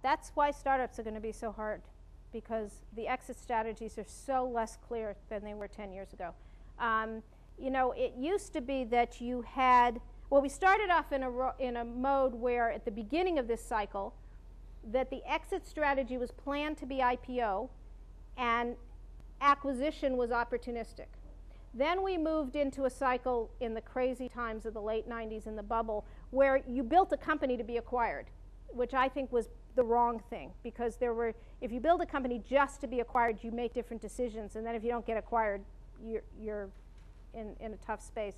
That's why startups are going to be so hard, because the exit strategies are so less clear than they were 10 years ago. You know, it used to be that you had, well, we started off in a mode where at the beginning of this cycle, that the exit strategy was planned to be IPO and acquisition was opportunistic. Then we moved into a cycle in the crazy times of the late 90s in the bubble where you built a company to be acquired, which I think was the wrong thing, because if you build a company just to be acquired, you make different decisions, and then if you don't get acquired, you're in a tough space.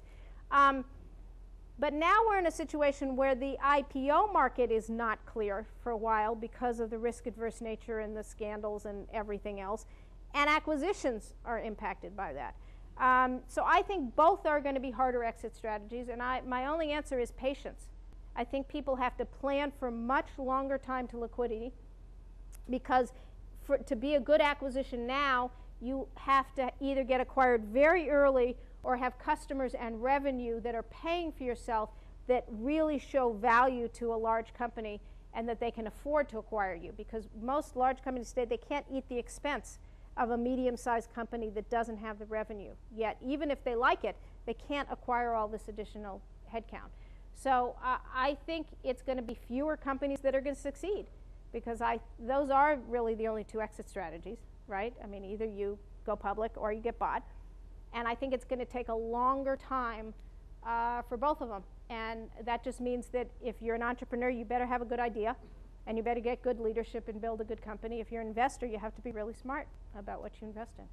But now we're in a situation where the IPO market is not clear for a while because of the risk-adverse nature and the scandals and everything else, and acquisitions are impacted by that. So I think both are going to be harder exit strategies, and my only answer is patience. I think people have to plan for much longer time to liquidity, because to be a good acquisition now, you have to either get acquired very early or have customers and revenue that are paying for yourself that really show value to a large company and that they can afford to acquire you, because most large companies today, they can't eat the expense of a medium-sized company that doesn't have the revenue yet. Even if they like it, they can't acquire all this additional headcount. So I think it's going to be fewer companies that are going to succeed, because those are really the only two exit strategies, right? I mean, either you go public or you get bought. And I think it's going to take a longer time for both of them. And that just means that if you're an entrepreneur, you better have a good idea, and you better get good leadership and build a good company. If you're an investor, you have to be really smart about what you invest in.